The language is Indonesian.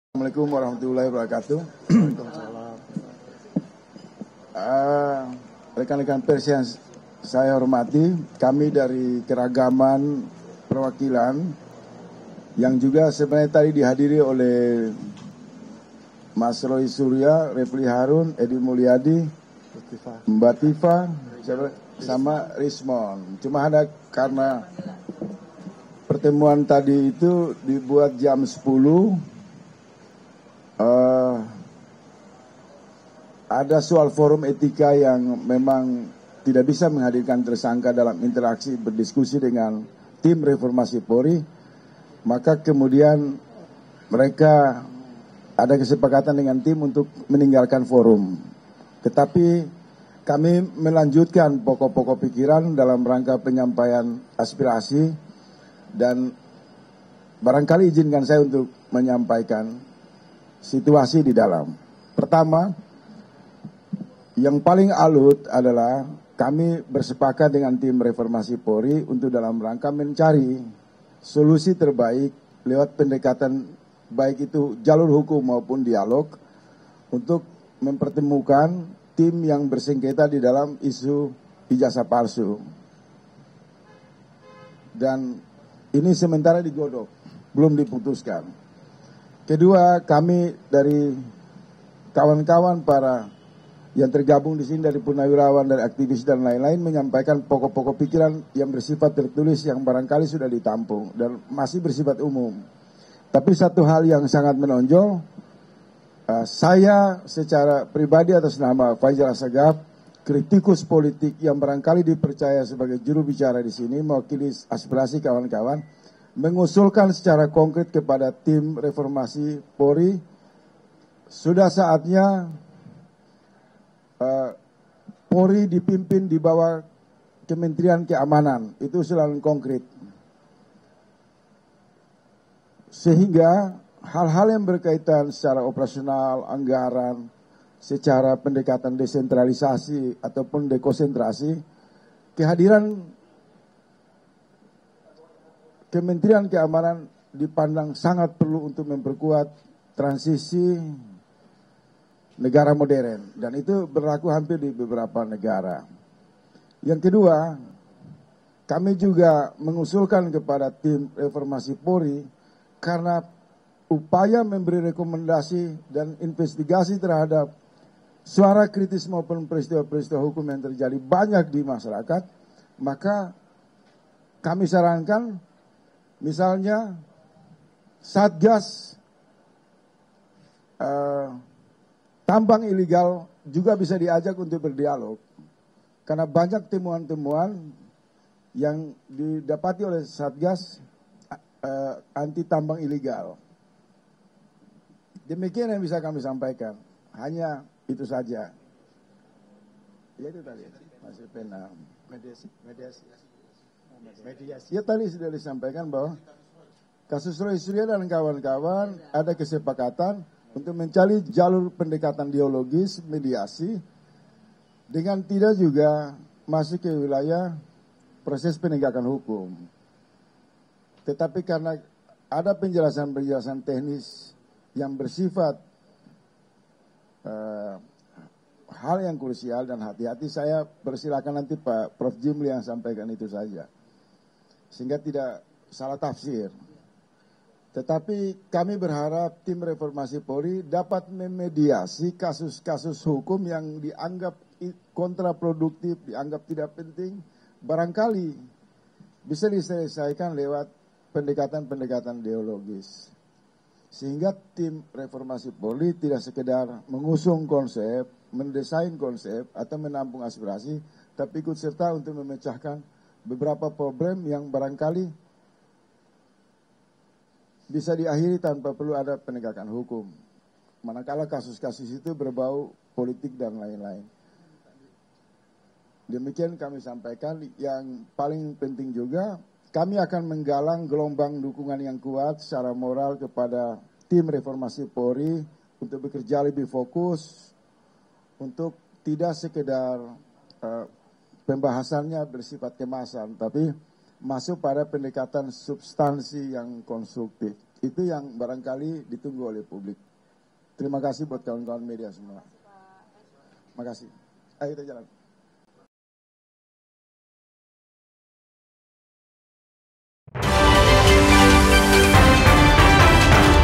Assalamualaikum warahmatullahi wabarakatuh. Rekan-rekan pers yang saya hormati, kami dari keragaman perwakilan yang juga sebenarnya tadi dihadiri oleh Mas Roy Surya, Refli Harun, Edi Mulyadi, Mbak Tifa, sama Rismon. Cuma ada karena pertemuan tadi itu dibuat jam 10. Ada soal forum etika yang memang tidak bisa menghadirkan tersangka dalam interaksi berdiskusi dengan tim reformasi Polri, maka kemudian mereka ada kesepakatan dengan tim untuk meninggalkan forum. Tetapi kami melanjutkan pokok-pokok pikiran dalam rangka penyampaian aspirasi dan barangkali izinkan saya untuk menyampaikan situasi di dalam. Pertama, yang paling alut adalah kami bersepakat dengan tim reformasi Polri untuk dalam rangka mencari solusi terbaik lewat pendekatan baik itu jalur hukum maupun dialog untuk mempertemukan tim yang bersengketa di dalam isu ijazah palsu. Dan ini sementara digodok, belum diputuskan. Kedua, kami dari kawan-kawan para yang tergabung di sini dari purnawirawan, dari aktivis dan lain-lain menyampaikan pokok-pokok pikiran yang bersifat tertulis yang barangkali sudah ditampung dan masih bersifat umum. Tapi satu hal yang sangat menonjol, saya secara pribadi atas nama Faizal Assegaf, kritikus politik yang barangkali dipercaya sebagai juru bicara di sini, mewakili aspirasi kawan-kawan, mengusulkan secara konkret kepada tim reformasi Polri, sudah saatnya Polri dipimpin di bawah Kementerian Keamanan. Itu usulan konkret. Sehingga hal-hal yang berkaitan secara operasional, anggaran, secara pendekatan desentralisasi ataupun dekonsentrasi, kehadiran Kementerian Keamanan dipandang sangat perlu untuk memperkuat transisi negara modern, dan itu berlaku hampir di beberapa negara. Yang kedua, kami juga mengusulkan kepada tim reformasi Polri karena upaya memberi rekomendasi dan investigasi terhadap suara kritis maupun peristiwa-peristiwa hukum yang terjadi banyak di masyarakat, maka kami sarankan misalnya Satgas tambang ilegal juga bisa diajak untuk berdialog. Karena banyak temuan-temuan yang didapati oleh Satgas anti tambang ilegal. Demikian yang bisa kami sampaikan. Hanya itu saja. Ya itu tadi. Masih pena. Mediasi. Ya tadi sudah disampaikan bahwa kasus Roy Surya dan kawan-kawan ada kesepakatan untuk mencari jalur pendekatan dialogis, mediasi, dengan tidak juga masuk ke wilayah proses penegakan hukum. Tetapi karena ada penjelasan-penjelasan teknis yang bersifat hal yang krusial dan hati-hati, saya persilakan nanti Pak Prof. Jimli yang sampaikan itu saja. Sehingga tidak salah tafsir. Tetapi kami berharap tim reformasi Polri dapat memediasi kasus-kasus hukum yang dianggap kontraproduktif, dianggap tidak penting, barangkali bisa diselesaikan lewat pendekatan-pendekatan ideologis. Sehingga tim reformasi Polri tidak sekedar mengusung konsep, mendesain konsep, atau menampung aspirasi, tapi ikut serta untuk memecahkan beberapa problem yang barangkali bisa diakhiri tanpa perlu ada penegakan hukum. Manakala kasus-kasus itu berbau politik dan lain-lain. Demikian kami sampaikan. Yang paling penting juga, kami akan menggalang gelombang dukungan yang kuat secara moral kepada tim reformasi Polri untuk bekerja lebih fokus, untuk tidak sekedar pembahasannya bersifat kemasan, tapi masuk pada pendekatan substansi yang konstruktif. Itu yang barangkali ditunggu oleh publik. Terima kasih buat kawan-kawan media semua. Terima kasih. Ayo kita jalan.